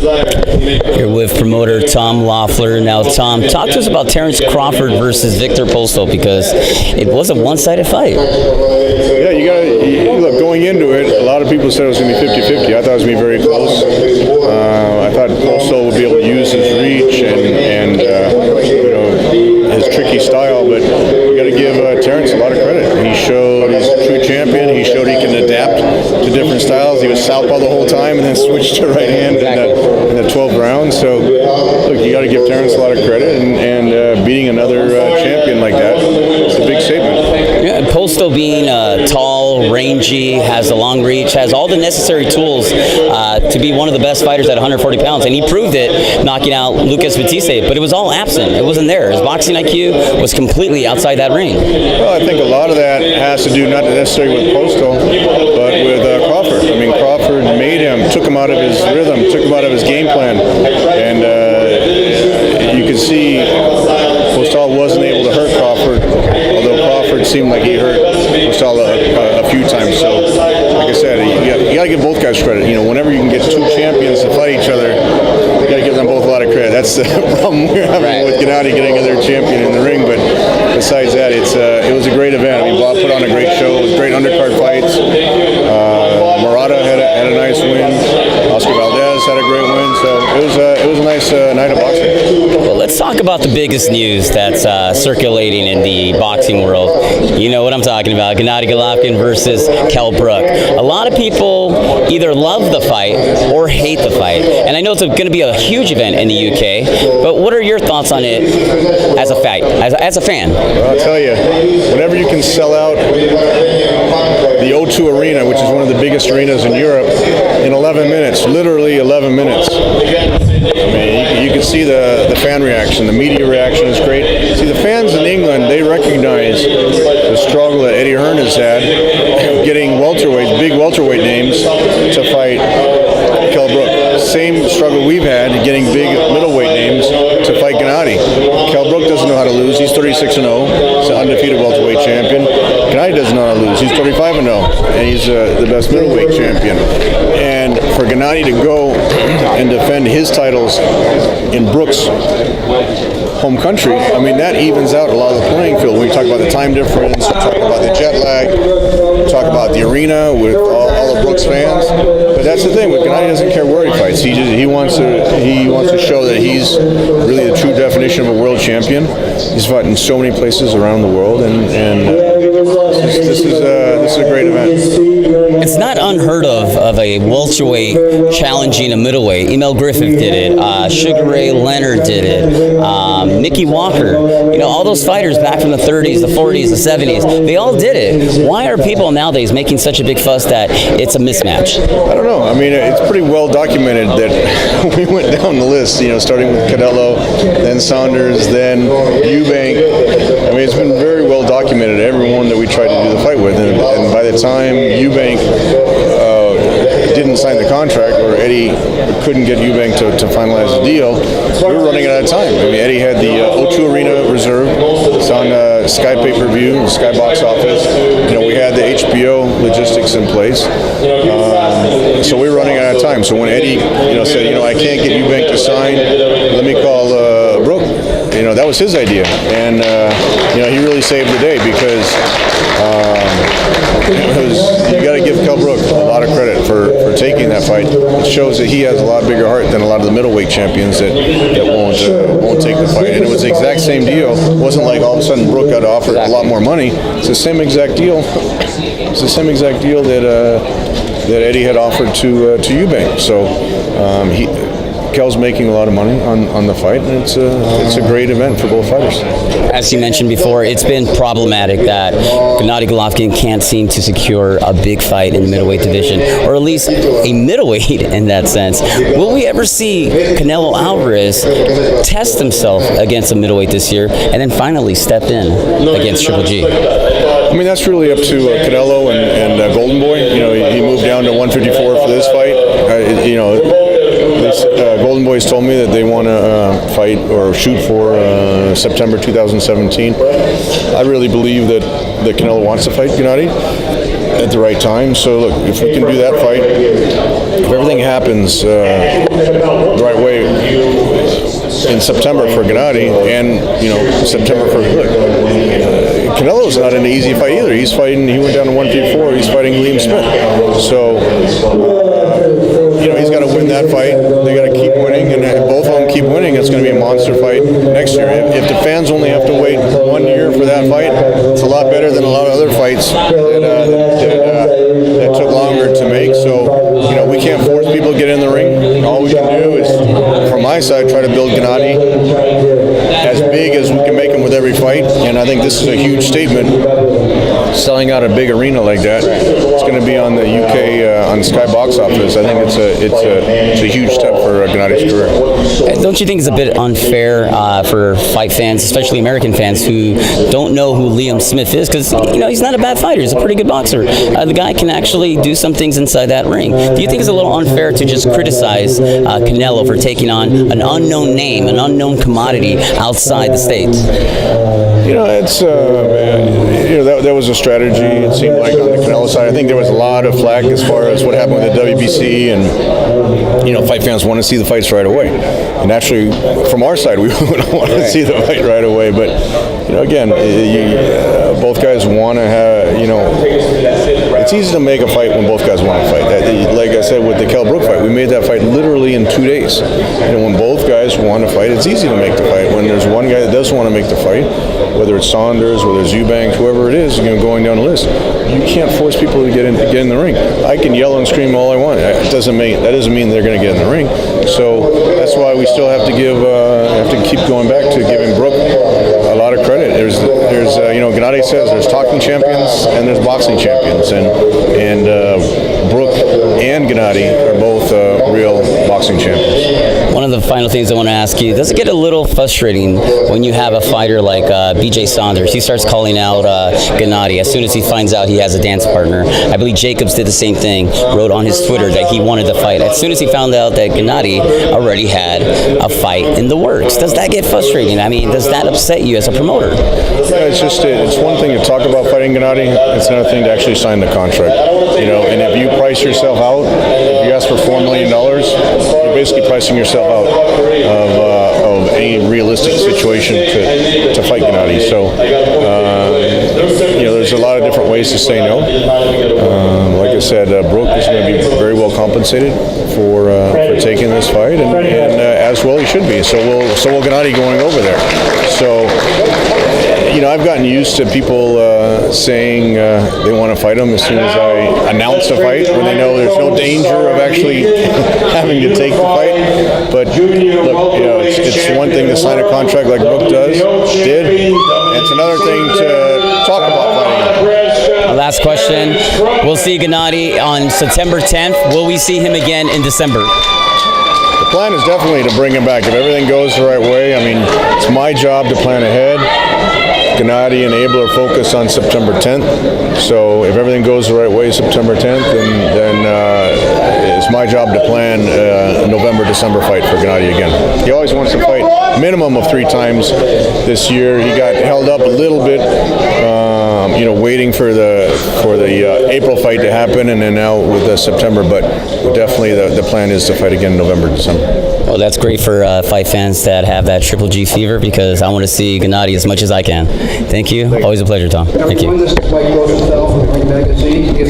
Here with promoter Tom Loeffler. Now, Tom, talk to us about Terence Crawford versus Viktor Postol, because it was a one-sided fight. Yeah, look, going into it, a lot of people said it was going to be 50-50. I thought it was going to be very close. I thought Postol would be able to use his reach and his tricky style, but you got to give Terence a lot of credit. He showed he's a true champion. He showed he can adapt to different styles. He was southpaw the whole time and then switched to right hand in the 12th round. So, look, you got to give Terence a lot of credit, and beating another champion like that is a big statement. Yeah, Postol being tall, rangy, has a long reach, has all the necessary tools to be one of the best fighters at 140 pounds, and he proved it knocking out Lucas Vitesse, but it was all absent. It wasn't there. His boxing IQ was completely outside that ring. Well, I think a lot of that has to do not necessarily with Postol, but with Crawford. I mean, Crawford took him out of his rhythm, took him out of his game plan, and you could see Postol wasn't able to hurt Crawford, although Crawford seemed like he hurt Postol a few times. So, like I said, you got to give both guys credit. Whenever you can get two champions to fight each other, you got to give them both a lot of credit. That's the problem we're having with Gennady getting another champion in the ring. But besides that, it was a great event. I mean, Bob put on a great show, great undercard fights. Murata had a nice win. Oscar Valdez had a great win. So it was a nice night of boxing. Well, let's talk about the biggest news that's circulating in the boxing world. You know what I'm talking about. Gennady Golovkin versus Kell Brook. A lot of people either love the fight or hate the fight. And I know it's going to be a huge event in the UK, but what are your thoughts on it as a fight, as a fan? Well, I'll tell you, whenever you can sell out the O2 Arena, which is one of the biggest arenas in Europe, in 11 minutes, literally 11 minutes. I mean, you can see the fan reaction, the media reaction is great. See, the fans in England, they recognize the struggle that Eddie Hearn has had getting welterweights, big welterweight names to fight Kell Brook. Same struggle we've had getting big middleweight names to fight Gennady. Kell Brook doesn't know how to lose. He's 36-0. He's an undefeated welterweight champion. Gennady doesn't know how to lose. He's 35-0, and he's the best middleweight champion. And for Gennady to go and defend his titles in Brook's home country, I mean, that evens out a lot of the playing field. When you talk about the time difference, you talk about the jet lag, you talk about the arena with all of Brook's fans. But that's the thing, with Gennady doesn't care where he fights. He wants to show that he's really the true definition of a world champion. He's fought in so many places around the world, and this is a great event. It's not unheard of a welterweight challenging a middleweight. Emil Griffith did it. Sugar Ray Leonard did it. Mickey Walker. All those fighters back from the 30s, the 40s, the 70s, they all did it. Why are people nowadays making such a big fuss that it's a mismatch? I don't know. I mean, it's pretty well documented that we went down the list, starting with Canelo, then Saunders, then Eubank. I mean, it's been very well documented, everyone that we tried to do the fight with. And by the time Eubank didn't sign the contract, or Eddie couldn't get Eubank to finalize the deal, we were running out of time. I mean, Eddie had the O2 Arena reserved. It's on Sky Pay-Per-View, Sky Box Office. We had the HBO logistics in place. So we were running out of time. So when Eddie, said, I can't get Eubank to sign, let me call Brook. That was his idea, and he really saved the day, because you got to give Kell Brook a lot of credit for taking that fight. It shows that he has a lot bigger heart than a lot of the middleweight champions that won't take the fight. And it was the exact same deal. It wasn't like all of a sudden Brook got offered a lot more money. It's the same exact deal. It's the same exact deal that Eddie had offered to Eubank. So Kell's making a lot of money on the fight, and it's a great event for both fighters. As you mentioned before, it's been problematic that Gennady Golovkin can't seem to secure a big fight in the middleweight division, or at least a middleweight in that sense. Will we ever see Canelo Alvarez test himself against a middleweight this year, and then finally step in against Triple G? I mean, that's really up to Canelo and Golden Boy. He moved down to 154 for this fight. Golden Boys told me that they want to fight or shoot for September 2017. I really believe that Canelo wants to fight Gennady at the right time. So look, if we can do that fight, if everything happens the right way in September for Gennady, and September for Canelo's not an easy fight either. He went down to 134. He's fighting Liam Smith. So he's got to win that fight. They got to keep winning, and if both of them keep winning, it's going to be a monster fight next year. If the fans only have to wait 1 year for that fight, it's a lot better than a lot of other fights that took longer to make. So we can't force people to get in the ring. All we can do is, from my side, try to build Gennady as big as we can make him with every fight. And I think this is a huge statement. Selling out a big arena like that, it's going to be on the UK on the Sky box office. I think it's a huge step for Gennady's career. Don't you think it's a bit unfair for fight fans, especially American fans, who don't know who Liam Smith is? Because he's not a bad fighter. He's a pretty good boxer. The guy can actually do some things inside that ring. Do you think it's a little unfair to just criticize Canelo for taking on an unknown name, an unknown commodity outside the States? That was a strategy, it seemed like, on the Canelo side. I think there was a lot of flack as far as what happened with the WBC, and fight fans want to see the fights right away. And naturally, from our side, we don't want to see the fight right away. But again, both guys want to have. It's easy to make a fight when both guys want to fight. Like I said with the Kell Brook fight, we made that fight literally in 2 days. When both guys want to fight, it's easy to make the fight. When there's one guy that doesn't want to make the fight, whether it's Saunders, whether it's Eubanks, whoever it is, going down the list, you can't force people to get in the ring. I can yell and scream all I want. That doesn't mean they're going to get in the ring. So that's why we still have to keep going back to giving Brook a lot of credit. There's Gennady says there's talking champions and there's boxing champions, and Brook and Gennady are both real boxing champions. One of the final things I want to ask you, does it get a little frustrating when you have a fighter like BJ Saunders? He starts calling out Gennady as soon as he finds out he has a dance partner. I believe Jacobs did the same thing, wrote on his Twitter that he wanted to fight as soon as he found out that Gennady already had a fight in the works. Does that get frustrating? I mean, does that upset you as a promoter? It's one thing to talk about fighting Gennady, it's another thing to actually sign the contract. And if you price yourself out, if you ask for $4 million, you're basically pricing yourself out of any realistic situation to fight Gennady. So, there's a lot of different ways to say no. Like I said, Brook is going to be very well compensated for taking this fight, and as well he should be. So will Gennady going over there. So, I've gotten used to people saying they want to fight him as soon as I announce a fight, when they know there's no danger of actually having to take the fight. But look, it's one thing to sign a contract like Brook did. It's another thing to talk about fighting. Last question. We'll see Gennady on September 10th. Will we see him again in December? The plan is definitely to bring him back if everything goes the right way. I mean, it's my job to plan ahead. Gennady and Abel are focused on September 10th. So if everything goes the right way, September 10th, then it's my job to plan a November-December fight for Gennady again. He always wants to fight a minimum of 3 times this year. He got held up a little bit, waiting for the April fight to happen, and then now with September. But definitely the plan is to fight again in November, December. Well, that's great for fight fans that have that Triple G fever, because I want to see Gennady as much as I can. Thank you. Always a pleasure, Tom. Thank you.